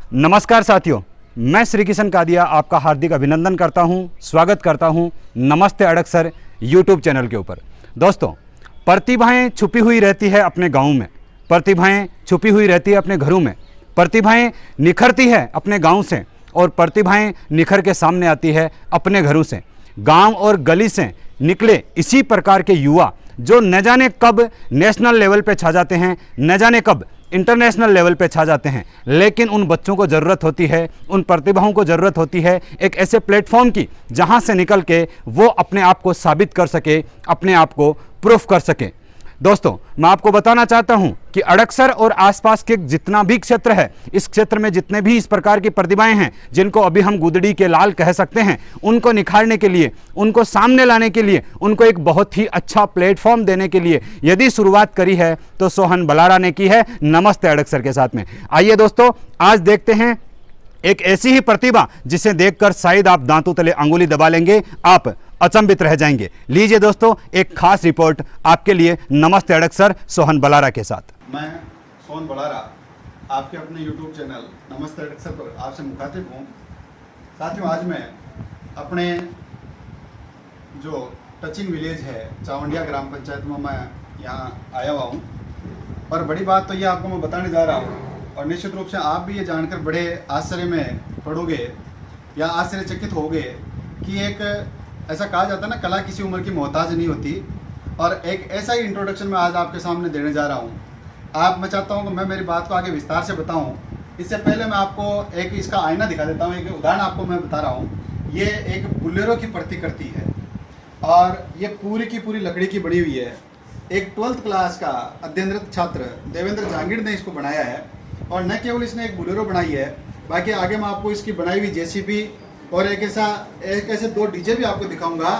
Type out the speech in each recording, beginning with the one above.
नमस्कार साथियों, मैं श्री किशन कादिया आपका हार्दिक अभिनंदन करता हूं, स्वागत करता हूं नमस्ते अड़कसर यूट्यूब चैनल के ऊपर। दोस्तों, प्रतिभाएं छुपी हुई रहती है अपने गांव में, प्रतिभाएं छुपी हुई रहती है अपने घरों में, प्रतिभाएं निखरती है अपने गांव से और प्रतिभाएं निखर के सामने आती है अपने घरों से। गांव और गली से निकले इसी प्रकार के युवा जो न जाने कब नेशनल लेवल पे छा जाते हैं, न जाने कब इंटरनेशनल लेवल पे छा जाते हैं, लेकिन उन बच्चों को ज़रूरत होती है, उन प्रतिभाओं को ज़रूरत होती है एक ऐसे प्लेटफॉर्म की जहां से निकल के वो अपने आप को साबित कर सके, अपने आप को प्रूफ कर सके। दोस्तों, मैं आपको बताना चाहता हूं कि अड़कसर और आसपास के जितना भी क्षेत्र है, इस क्षेत्र में जितने भी इस प्रकार की प्रतिभाएं हैं जिनको अभी हम गुदड़ी के लाल कह सकते हैं, उनको निखारने के लिए, उनको सामने लाने के लिए, उनको एक बहुत ही अच्छा प्लेटफॉर्म देने के लिए यदि शुरुआत करी है तो सोहन बलारा ने की है नमस्ते अड़कसर के साथ में। आइए दोस्तों, आज देखते हैं एक ऐसी ही प्रतिभा जिसे देखकर शायद आप दांतों तले अंगुली दबा लेंगे, आप अचंभित रह जाएंगे। लीजिए दोस्तों, एक खास रिपोर्ट आपके लिए नमस्ते अड़कसर सोहन बलारा के साथ। मैं सोहन बलारा आपके अपने YouTube चैनल नमस्ते अड़कसर पर आपसे मुखातिब हूँ। साथियों, आज मैं अपने जो टचिंग विलेज है चावंडिया ग्राम पंचायत में मैं यहाँ आया हुआ हूँ और बड़ी बात तो ये आपको मैं बताने जा रहा हूँ और निश्चित रूप से आप भी ये जानकर बड़े आश्चर्य में पड़ोगे या आश्चर्यचकित होगे कि एक ऐसा कहा जाता है ना, कला किसी उम्र की मोहताज नहीं होती। और एक ऐसा ही इंट्रोडक्शन मैं आज आपके सामने देने जा रहा हूँ। मैं चाहता हूँ कि मैं मेरी बात को आगे विस्तार से बताऊँ। इससे पहले मैं आपको एक इसका आईना दिखा देता हूँ, एक उदाहरण आपको मैं बता रहा हूँ। ये एक बुलेरो की प्रतिकृति है और ये पूरी की पूरी लकड़ी की बनी हुई है। एक 12th क्लास का अध्ययनरत छात्र देवेंद्र जहांगीर ने इसको बनाया है और न केवल इसने एक बुलेरो बनाई है, बाकी आगे मैं आपको इसकी बनाई हुई जेसीबी और एक ऐसे 2 डीजे भी आपको दिखाऊंगा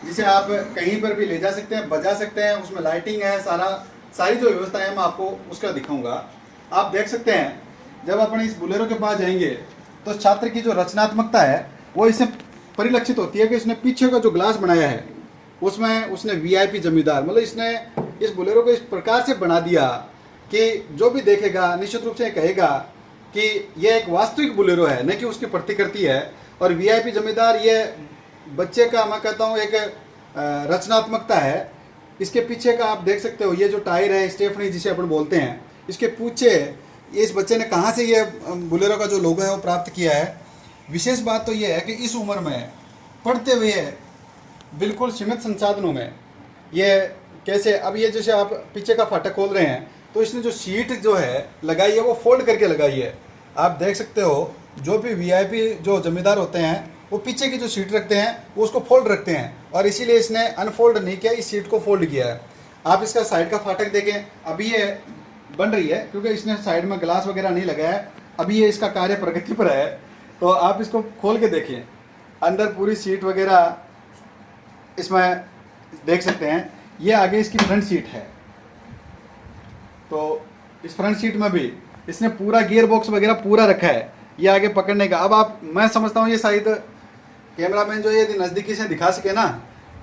जिसे आप कहीं पर भी ले जा सकते हैं, बजा सकते हैं। उसमें लाइटिंग है, सारी जो व्यवस्था है मैं आपको उसका दिखाऊंगा। आप देख सकते हैं, जब अपने इस बुलेरो के पास जाएंगे तो छात्र की जो रचनात्मकता है वो इससे परिलक्षित होती है कि इसने पीछे का जो ग्लास बनाया है उसमें उसने वीआईपी जमींदार, मतलब इसने इस बुलेरो को इस प्रकार से बना दिया कि जो भी देखेगा निश्चित रूप से कहेगा कि ये एक वास्तविक बुलेरो है, न कि उसकी प्रतिकृति है। और वीआईपी जमींदार ये बच्चे का, मैं कहता हूँ, एक रचनात्मकता है। इसके पीछे का आप देख सकते हो, ये जो टायर है स्टेफनी जिसे अपन बोलते हैं, इसके पीछे इस बच्चे ने कहाँ से ये बुलेरो का जो लोगो है वो प्राप्त किया है। विशेष बात तो ये है कि इस उम्र में पढ़ते हुए बिल्कुल सीमित संसाधनों में ये कैसे, अब ये जैसे आप पीछे का फाटक खोल रहे हैं तो इसने जो सीट जो है लगाई है वो फोल्ड करके लगाई है। आप देख सकते हो, जो भी वीआईपी जो जमींदार होते हैं वो पीछे की जो सीट रखते हैं वो उसको फोल्ड रखते हैं और इसीलिए इसने अनफोल्ड नहीं किया, इस सीट को फोल्ड किया है। आप इसका साइड का फाटक देखें, अभी ये बन रही है क्योंकि इसने साइड में ग्लास वगैरह नहीं लगाया है, अभी ये इसका कार्य प्रगति पर है। तो आप इसको खोल के देखें, अंदर पूरी सीट वगैरह इसमें देख सकते हैं। ये आगे इसकी फ्रंट सीट है, तो इस फ्रंट सीट में भी इसने पूरा गियर बॉक्स वगैरह पूरा रखा है ये आगे पकड़ने का। अब मैं समझता हूँ ये शायद कैमरामैन जो यदि नज़दीकी से दिखा सके ना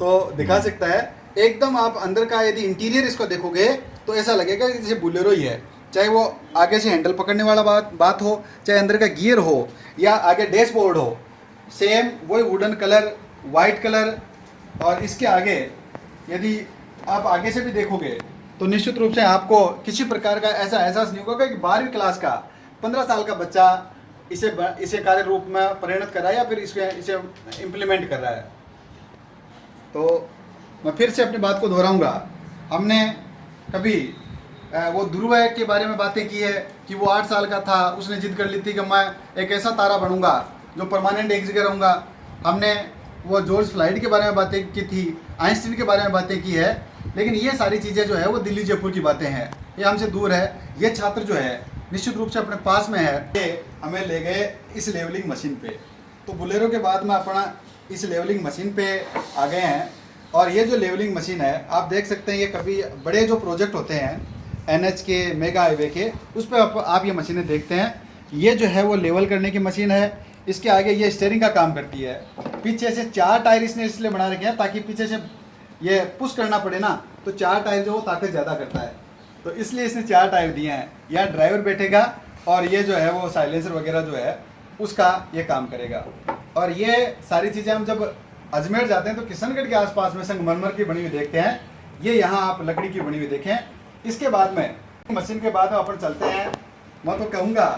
तो दिखा सकता है। एकदम आप अंदर का यदि इंटीरियर इसको देखोगे तो ऐसा लगेगा कि जैसे बुलेरो ही है, चाहे वो आगे से हैंडल पकड़ने वाला बात हो, चाहे अंदर का गियर हो या आगे डैशबोर्ड हो, सेम वही वुडन कलर, वाइट कलर। और इसके आगे यदि आप आगे से भी देखोगे तो निश्चित रूप से आपको किसी प्रकार का ऐसा एहसास नहीं होगा कि 12वीं क्लास का 15 साल का बच्चा इसे कार्य रूप में परिणत कर रहा है या फिर इसे इम्प्लीमेंट कर रहा है। तो मैं फिर से अपनी बात को दोहराऊंगा। हमने कभी वो ध्रुव के बारे में बातें की है कि वो 8 साल का था, उसने जिद कर ली थी कि मैं एक ऐसा तारा बनूंगा जो परमानेंट एक जगह रहूँगा। हमने वो जॉर्ज फ्लाइट के बारे में बातें की थी, आइंस्टीन के बारे में बातें की है, लेकिन ये सारी चीज़ें जो है वो दिल्ली जयपुर की बातें हैं, ये हमसे दूर है। ये छात्र जो है निश्चित रूप से अपने पास में है। ये हमें ले गए इस लेवलिंग मशीन पे, तो बुलेरो के बाद में अपना इस लेवलिंग मशीन पे आ गए हैं। और ये जो लेवलिंग मशीन है आप देख सकते हैं, ये कभी बड़े जो प्रोजेक्ट होते हैं NH के, मेगा हाईवे के, उस पर आप ये मशीनें देखते हैं। ये जो है वो लेवल करने की मशीन है। इसके आगे ये स्टीयरिंग का काम करती है। पीछे से 4 टायर इसने इसलिए बना रखे हैं ताकि पीछे से ये पुश करना पड़े ना, तो 4 टायर जो ताकत ज़्यादा करता है, तो इसलिए इसने 4 टायर दिए हैं। यहाँ ड्राइवर बैठेगा और ये जो है वो साइलेंसर वगैरह जो है उसका ये काम करेगा। और ये सारी चीज़ें हम जब अजमेर जाते हैं तो किशनगढ़ के आसपास में संगमरमर की बनी हुई देखते हैं, ये यहाँ आप लकड़ी की बनी हुई देखें। इसके बाद में मशीन के बाद में अपन चलते हैं, मैं तो कहूँगा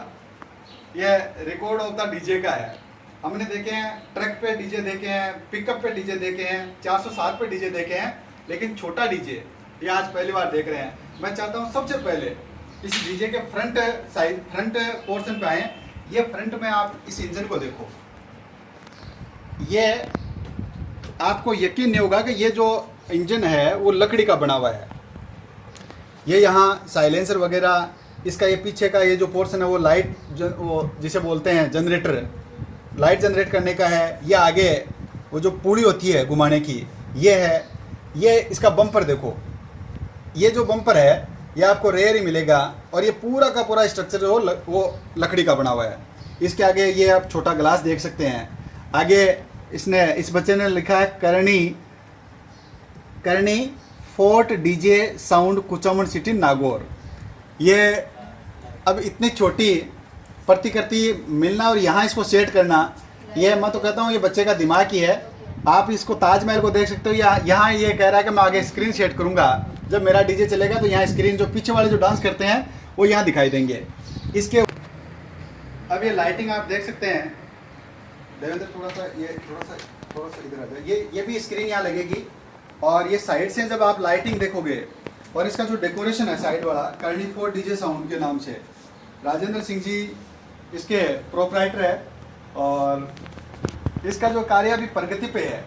ये रिकॉर्ड ऑफ द डीजे का है। हमने देखे हैं ट्रक पे डीजे देखे हैं, पिकअप पे डीजे देखे हैं, 407 पे डीजे देखे हैं, लेकिन छोटा डीजे ये आज पहली बार देख रहे हैं। मैं चाहता हूँ सबसे पहले इस डीजे के फ्रंट साइड फ्रंट पोर्शन पे आए। ये फ्रंट में आप इस इंजन को देखो, ये आपको यकीन नहीं होगा कि ये जो इंजन है वो लकड़ी का बना हुआ है। ये यहाँ साइलेंसर वगैरह, इसका ये पीछे का ये जो पोर्शन है वो लाइट वो जिसे बोलते हैं जनरेटर, लाइट जनरेट करने का है। ये आगे वो जो पूड़ी होती है घुमाने की ये है। ये इसका बम्पर देखो, ये जो बम्पर है ये आपको रेयर ही मिलेगा, और ये पूरा का पूरा स्ट्रक्चर वो लकड़ी का बना हुआ है। इसके आगे ये आप छोटा ग्लास देख सकते हैं। आगे इस बच्चे ने लिखा है करनी fort DJ sound Kuchaman city Nagaur. ये अब इतनी छोटी प्रतिकृति मिलना और यहाँ इसको सेट करना, ये मैं तो कहता हूँ ये बच्चे का दिमाग ही है। आप इसको ताजमहल को देख सकते हो, यहाँ ये कह रहा है कि मैं आगे स्क्रीन सेट करूँगा, जब मेरा डीजे चलेगा तो यहाँ स्क्रीन जो पीछे वाले जो डांस करते हैं वो यहाँ दिखाई देंगे। इसके अब ये लाइटिंग आप देख सकते हैं, देवेंद्र थोड़ा सा इधर आ जाए। ये भी स्क्रीन यहाँ लगेगी, और ये साइड से जब आप लाइटिंग देखोगे, और इसका जो डेकोरेशन है साइड वाला करनी फोर्ट डीजे साउंड के नाम से, राजेंद्र सिंह जी इसके प्रोपराइटर है। और इसका जो कार्य अभी प्रगति पे है,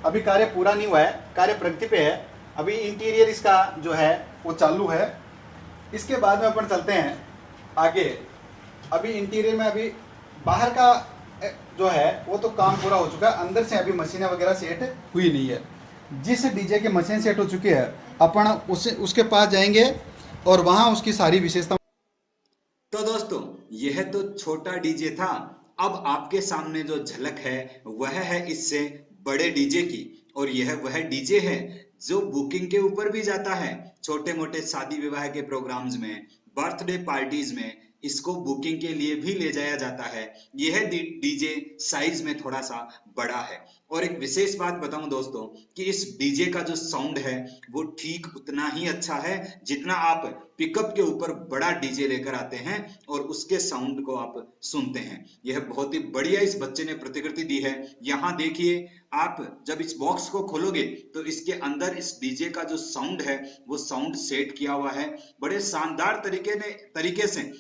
अभी कार्य पूरा नहीं हुआ है, कार्य प्रगति पे है। अभी इंटीरियर इसका जो है वो चालू है। इसके बाद में अपन चलते हैं आगे। अभी इंटीरियर में अभी बाहर का जो है वो तो काम पूरा हो चुका है, अंदर से अभी मशीनें वगैरह सेट हुई नहीं है। जिस डीजे के मशीन सेट हो चुकी है अपन उसके पास जाएंगे और वहाँ उसकी सारी विशेषता। तो दोस्तों यह तो छोटा डीजे था, अब आपके सामने जो झलक है वह है इससे बड़े डीजे की। और यह वह डीजे है जो बुकिंग के ऊपर भी जाता है। छोटे मोटे शादी विवाह के प्रोग्राम्स में, बर्थडे पार्टीज में इसको बुकिंग के लिए भी ले जाया जाता है। यह डीजे साइज में थोड़ा सा बड़ा है। और एक विशेष बात बताऊं दोस्तों कि इस डीजे का जो साउंड है वो ठीक उतना ही अच्छा है जितना आप पिकअप के ऊपर बड़ा डीजे लेकर आते हैं और उसके साउंड को आप सुनते हैं। यह बहुत ही बढ़िया इस बच्चे ने प्रतिकृति दी है। यहाँ देखिए, आप जब इस बॉक्स को खोलोगे तो इसके अंदर इस डीजे का जो साउंड है वो साउंड सेट किया हुआ है। बड़े शानदार तरीके से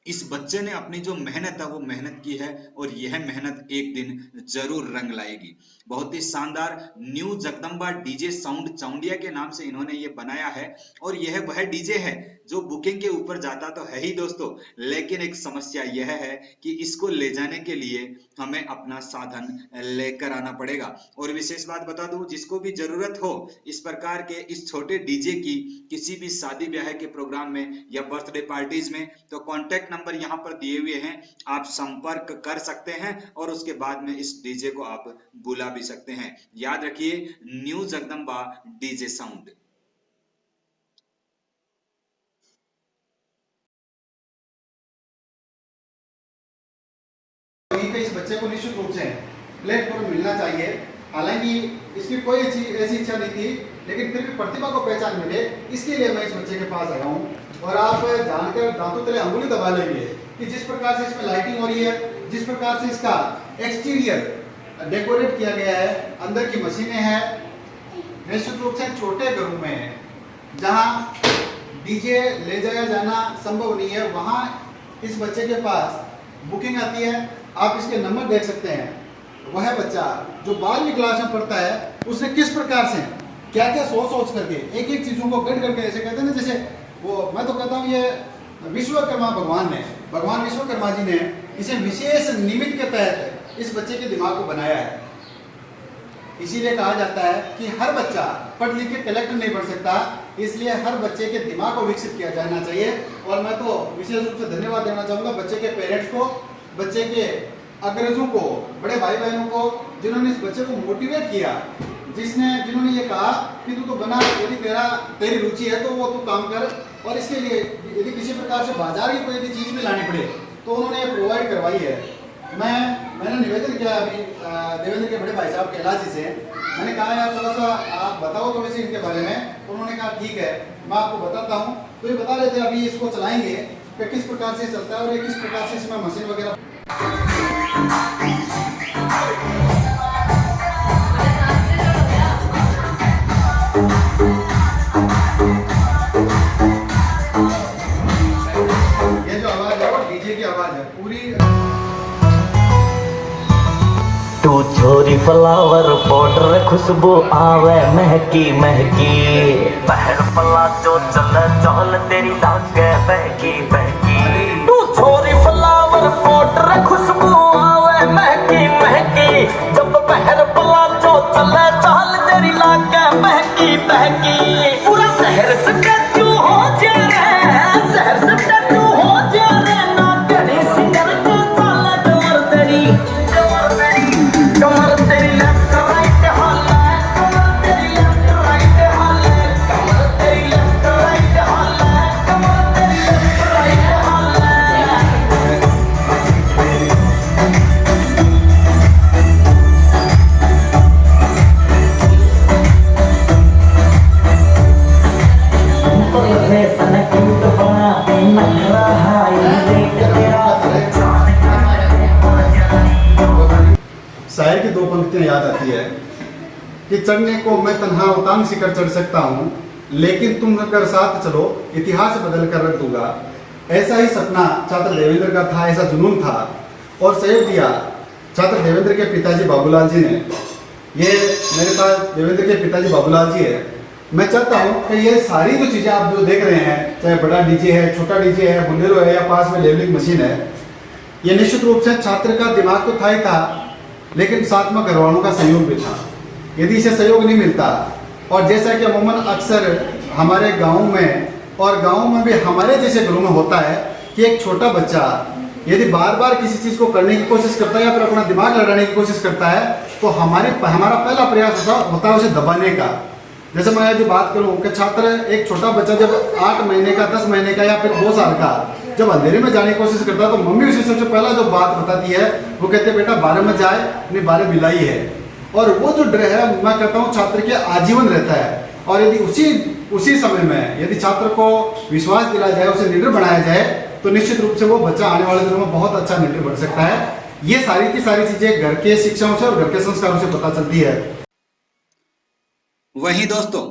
इस बच्चे ने अपनी जो मेहनत है वो मेहनत की है, और यह मेहनत एक दिन जरूर रंग लाएगी। बहुत ही शानदार न्यू जगदम्बा डीजे साउंड चाउंडिया के नाम से इन्होंने ये बनाया है। और यह वह डीजे है जो बुकिंग के ऊपर जाता तो है ही दोस्तों, लेकिन एक समस्या यह है कि इसको ले जाने के लिए हमें अपना साधन लेकर आना पड़ेगा। और विशेष बात बता दूं, जिसको भी जरूरत हो इस प्रकार के इस छोटे डीजे की किसी भी शादी ब्याह के प्रोग्राम में या बर्थडे पार्टीज में, तो कॉन्टेक्ट नंबर यहाँ पर दिए हुए हैं, आप संपर्क कर सकते हैं और उसके बाद में इस डीजे को आप बुला भी सकते हैं। याद रखिए, न्यू जगदम्बा डीजे साउंड। इस बच्चे को निश्चित रूप से प्लेटफॉर्म मिलना चाहिए। हालांकि इसकी कोई ऐसी इच्छा नहीं थी, लेकिन फिर भी प्रतिभा को पहचान मिले, इसके लिए मैं इस बच्चे के पास आया हूँ। और आप जानकर दांतों तले अंगुली दबा लेंगे कि जिस प्रकार से इसमें लाइटिंग हो रही है, जिस प्रकार से इसका एक्सटीरियर डेकोरेट किया गया है, अंदर की मशीनें हैं, निश्चित रूप से छोटे घरों में जहाँ डीजे ले जाया जाना संभव नहीं है, वहाँ इस बच्चे के पास बुकिंग आती है। आप इसके नंबर देख सकते हैं। वह बच्चा जो 12वीं क्लास में पढ़ता है उसने किस प्रकार से क्या क्या सोच करके एक एक चीज़ों को गढ़ करके, ऐसे कहते हैं ना, जैसे वो मैं तो कहता हूँ ये विश्वकर्मा भगवान विश्वकर्मा जी ने इसे विशेष निमित्त के तहत इस बच्चे के दिमाग को बनाया है। इसीलिए कहा जाता है कि हर बच्चा पढ़ लिख के कलेक्टर नहीं बन सकता, इसलिए हर बच्चे के दिमाग को विकसित किया जाना चाहिए। और मैं तो विशेष रूप से धन्यवाद देना चाहूँगा बच्चे के पेरेंट्स को, बच्चे के अग्रजों को, बड़े भाई बहनों को, जिन्होंने इस बच्चे को मोटिवेट किया जिन्होंने ये कहा कि तू तो बना, यदि तेरी रुचि है तो वो तू काम कर, और इसके लिए यदि किसी प्रकार से बाजार की कोई यदि चीज़ भी लानी पड़े तो उन्होंने ये प्रोवाइड करवाई है। मैंने निवेदन किया अभी देवेंद्र के बड़े भाई साहब कैलाश जी से, मैंने कहा यार थोड़ा सा आप बताओ थोड़ी सी इनके बारे में, तो उन्होंने कहा ठीक है मैं आपको बताता हूँ। तो ये बता रहे थे अभी इसको चलाएंगे कि किस प्रकार से चलता है और ये किस प्रकार से इसमें मशीन वगैरह। ये जो आवाज़ है वो डीजे की आवाज़ है पूरी। तू छोरी फ्लावर पाउडर खुशबू आवे महकी महकी, पहर पला जो चले चहल तेरी लागे बहकी बहकी। तू छोरी फ्लावर पाउडर खुशबू आवे महकी महकी, जब पहर पला जो चले चहल तेरी लागे बहकी बहकी। पूरा शहर से टू हो जा रे, शहर से टू हो जा रे, ना तेरी सिंगर को चले कमर तेरी कमर तेरी लेफ्ट राइट हल्ला, कमर तेरी लेफ्ट राइट हल्ला, कमर तेरी लेफ्ट राइट हल्ला, कमर तेरी लेफ्ट राइट हल्ला। फैशन क्यूट बना नखरा हाई रेट तेरा। शायर की दो पंक्तियां याद आती है कि चढ़ने को मैं तन्हा उतान शिखर चढ़ सकता हूँ, लेकिन तुम अगर साथ चलो इतिहास बदल कर रख दूंगा। ऐसा ही सपना छात्र देवेंद्र का था, ऐसा जुनून था और सहयोग दिया छात्र देवेंद्र के पिताजी बाबूलाल जी ने। ये मेरे पास देवेंद्र के पिताजी बाबूलाल जी है। मैं चाहता हूँ कि ये सारी जो चीज़ें आप जो देख रहे हैं, चाहे बड़ा डीजे है, छोटा डीजे है, बुलेरो है या पास में लेवलिंग मशीन है, ये निश्चित रूप से छात्र का दिमाग तो था ही था, लेकिन साथ में घर वालों का सहयोग भी था। यदि इसे सहयोग नहीं मिलता, और जैसा कि अमूमन अक्सर हमारे गांव में और गांव में भी हमारे जैसे घरों में होता है कि एक छोटा बच्चा यदि बार बार किसी चीज़ को करने की कोशिश करता है या फिर अपना दिमाग लड़ाने की कोशिश करता है, तो हमारा पहला प्रयास होता है उसे दबाने का। जैसे मैं यदि बात करूं कि छात्र, एक छोटा बच्चा जब 8 महीने का, 10 महीने का या फिर 2 साल का जब अंधेरे में जाने की कोशिश करता है, तो मम्मी उसे सबसे पहला जो बात बताती है वो कहते हैं बेटा 12 में जाए, अपनी 12 मिलाई है। और वो जो डर है मैं कहता हूँ छात्र के आजीवन रहता है। और यदि उसी समय में यदि छात्र को विश्वास दिलाया जाए, उसे निडर बनाया जाए, तो निश्चित रूप से वो बच्चा आने वाले दिनों में बहुत अच्छा निडर बन सकता है। ये सारी की सारी चीजें घर के शिक्षाओं से और घर के संस्कारों से पता चलती है। वहीं दोस्तों,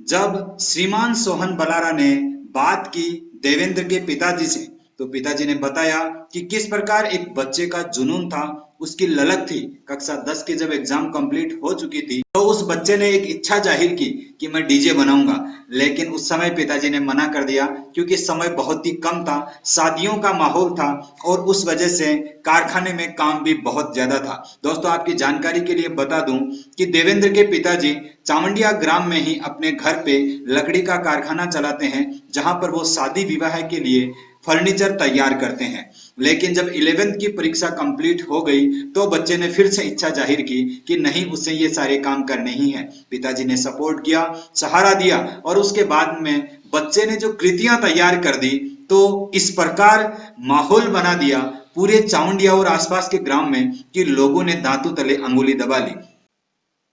जब श्रीमान सोहन बलारा ने बात की देवेंद्र के पिताजी से, तो पिताजी ने बताया कि किस प्रकार एक बच्चे का जुनून था, उसकी ललक थी। कक्षा 10 के जब एग्जाम कंप्लीट हो चुकी थी तो उस बच्चे ने एक इच्छा जाहिर की कि मैं डीजे बनाऊंगा, लेकिन उस समय पिताजी ने मना कर दिया क्योंकि समय बहुत ही कम था, शादियों का माहौल था और उस वजह से कारखाने में काम भी बहुत ज्यादा था। दोस्तों, आपकी जानकारी के लिए बता दूं कि देवेंद्र के पिताजी चावंडिया ग्राम में ही अपने घर पे लकड़ी का कारखाना चलाते हैं, जहां पर वो शादी विवाह के लिए फर्नीचर तैयार करते हैं। लेकिन जब 11th की परीक्षा कंप्लीट हो गई तो बच्चे ने फिर से इच्छा जाहिर की कि नहीं, उसे ये सारे काम करने ही हैं। पिताजी ने सपोर्ट किया, सहारा दिया और उसके बाद में बच्चे ने जो कृतियां तैयार कर दी तो इस प्रकार माहौल बना दिया पूरे चावंडिया और आसपास के ग्राम में कि लोगों ने दांतों तले अंगुली दबा ली।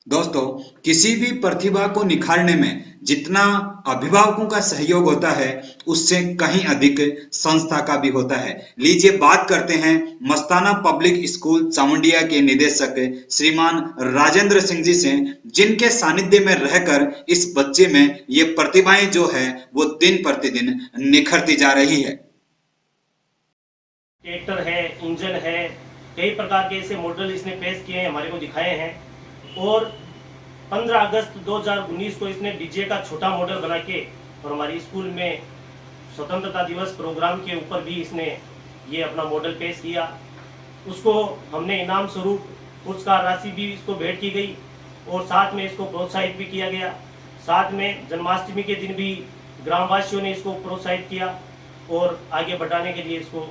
दोस्तों, किसी भी प्रतिभा को निखारने में जितना अभिभावकों का सहयोग होता है, उससे कहीं अधिक संस्था का भी होता है। लीजिए बात करते हैं मस्ताना पब्लिक स्कूल चावंडिया के निदेशक श्रीमान राजेंद्र सिंह जी से, जिनके सानिध्य में रहकर इस बच्चे में ये प्रतिभाएं जो है वो दिन प्रतिदिन निखरती जा रही है। ट्रैक्टर है, इंजन है, कई प्रकार के ऐसे मॉडल इसने पेश किए हैं, हमारे को दिखाए हैं। और 15 अगस्त 2019 को इसने डीजे का छोटा मॉडल बना के और हमारी स्कूल में स्वतंत्रता दिवस प्रोग्राम के ऊपर भी इसने ये अपना मॉडल पेश किया। उसको हमने इनाम स्वरूप पुरस्कार राशि भी इसको भेंट की गई और साथ में इसको प्रोत्साहित भी किया गया। साथ में जन्माष्टमी के दिन भी ग्रामवासियों ने इसको प्रोत्साहित किया और आगे बढ़ाने के लिए इसको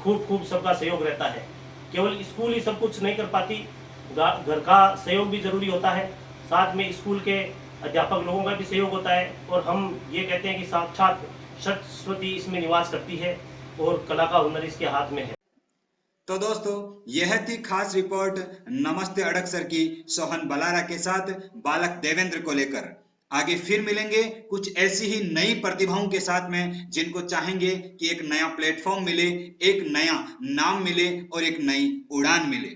खूब सबका सहयोग रहता है। केवल स्कूल ही सब कुछ नहीं कर पाती, घर का सहयोग भी जरूरी होता है। साथ में स्कूल के अध्यापक लोगों का भी सहयोग होता है और हम ये कहते हैं कि साक्षात सरस्वती इसमें निवास करती है और कला का हुनर इसके हाथ में है। तो दोस्तों, यह थी खास रिपोर्ट नमस्ते अडक्सर की सोहन बलारा के साथ बालक देवेंद्र को लेकर। आगे फिर मिलेंगे कुछ ऐसी ही नई प्रतिभाओं के साथ में जिनको चाहेंगे कि एक नया प्लेटफॉर्म मिले, एक नया नाम मिले और एक नई उड़ान मिले।